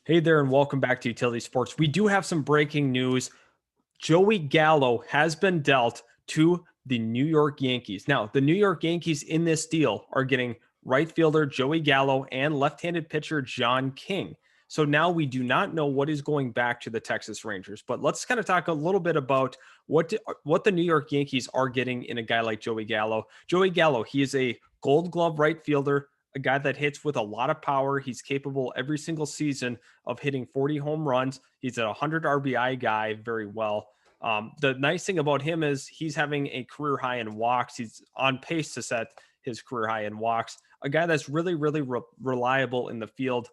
Hey there, and welcome back to Utility Sports. We do have some breaking news. Joey Gallo has been dealt to the New York Yankees. Now, the New York Yankees in this deal are getting right fielder Joey Gallo and left-handed pitcher John King. So now we do not know what is going back to the Texas Rangers. But let's kind of talk a little bit about what the New York Yankees are getting in a guy like Joey Gallo. Joey Gallo, he is a Gold Glove right fielder, a guy that hits with a lot of power. He's capable every single season of hitting 40 home runs. He's a 100 RBI guy very well. The nice thing about him is he's having a career high in walks. He's on pace to set his career high in walks. A guy that's really reliable in the field,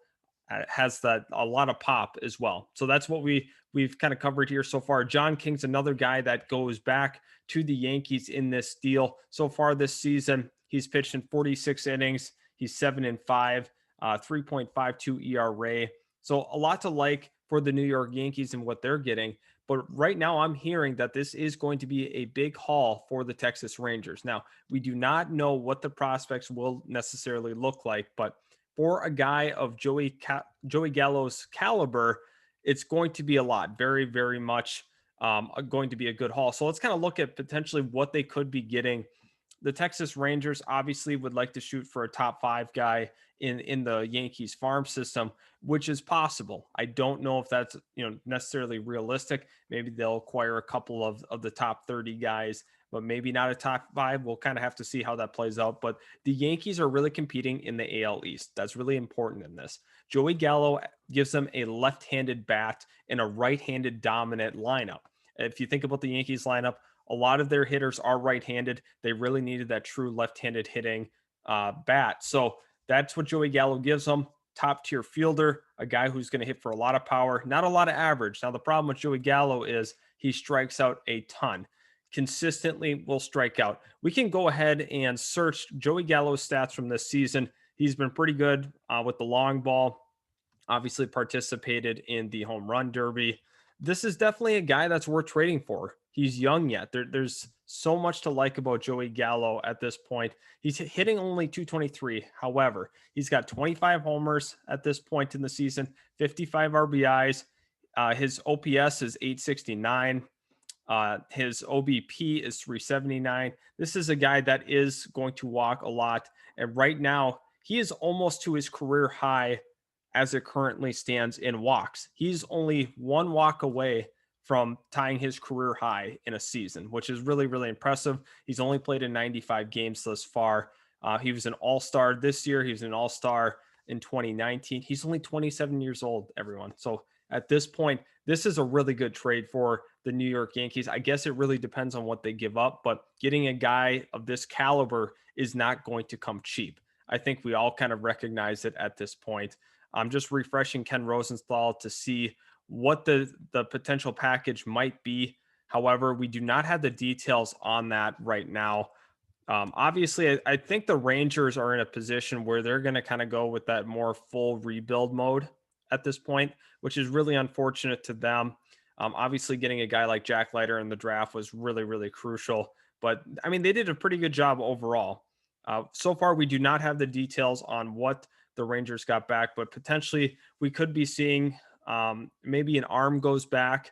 has that a lot of pop as well. So that's what we've kind of covered here so far. John King's another guy that goes back to the Yankees in this deal. So far this season, he's pitched in 46 innings. He's 7-5, 3.52 ERA. So a lot to like for the New York Yankees and what they're getting. But right now, I'm hearing that this is going to be a big haul for the Texas Rangers. Now, we do not know what the prospects will necessarily look like, but for a guy of Joey Gallo's caliber, it's going to be a lot. Very much going to be a good haul. So let's kind of look at potentially what they could be getting. The Texas Rangers obviously would like to shoot for a top five guy in the Yankees farm system, which is possible. I don't know if that's necessarily realistic. Maybe they'll acquire a couple of the top 30 guys, but maybe not a top five. We'll kind of have to see how that plays out. But the Yankees are really competing in the AL East. That's really important in this. Joey Gallo gives them a left-handed bat and a right-handed dominant lineup. If you think about the Yankees lineup, a lot of their hitters are right-handed. They really needed that true left-handed hitting bat. So that's what Joey Gallo gives them. Top tier fielder, a guy who's going to hit for a lot of power, not a lot of average. Now, the problem with Joey Gallo is he strikes out a ton. Consistently will strike out. We can go ahead and search Joey Gallo's stats from this season. He's been pretty good with the long ball, obviously participated in the home run derby. This is definitely a guy that's worth trading for. He's young yet. There's so much to like about Joey Gallo at this point. He's hitting only 223. However, he's got 25 homers at this point in the season, 55 RBIs. His OPS is 869. His OBP is 379. This is a guy that is going to walk a lot. And right now, he is almost to his career high as it currently stands in walks. He's only one walk away from tying his career high in a season, which is really impressive. He's only played in 95 games thus far. He was an all-star this year. He was an all-star in 2019. He's only 27 years old, everyone. So at this point, this is a really good trade for the New York Yankees. I guess it really depends on what they give up, but getting a guy of this caliber is not going to come cheap. I think we all kind of recognize it at this point. I'm just refreshing Ken Rosenthal to see what the potential package might be. However, we do not have the details on that right now. Obviously, I think the Rangers are in a position where they're going to kind of go with that more full rebuild mode at this point, which is really unfortunate to them. Obviously, getting a guy like Jack Leiter in the draft was really crucial. But I mean, they did a pretty good job overall. So far, we do not have the details on what the Rangers got back, but potentially we could be seeing maybe an arm goes back,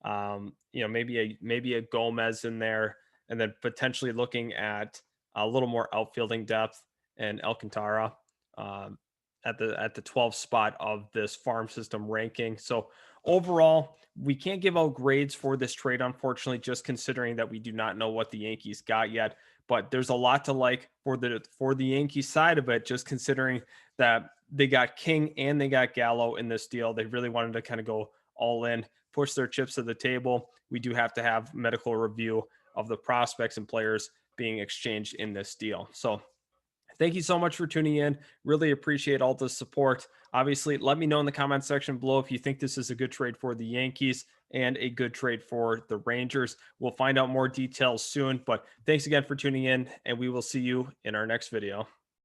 maybe a Gomez in there, and then potentially looking at a little more outfielding depth and Alcantara at the 12th spot of this farm system ranking. So overall, we can't give out grades for this trade, unfortunately, just considering that we do not know what the Yankees got yet. But there's a lot to like for the Yankees side of it, just considering that they got King and they got Gallo in this deal. They really wanted to kind of go all in, push their chips to the table. We do have to have medical review of the prospects and players being exchanged in this deal. So thank you so much for tuning in. Really appreciate all the support. Obviously, let me know in the comment section below if you think this is a good trade for the Yankees and a good trade for the Rangers. We'll find out more details soon, but thanks again for tuning in, and we will see you in our next video.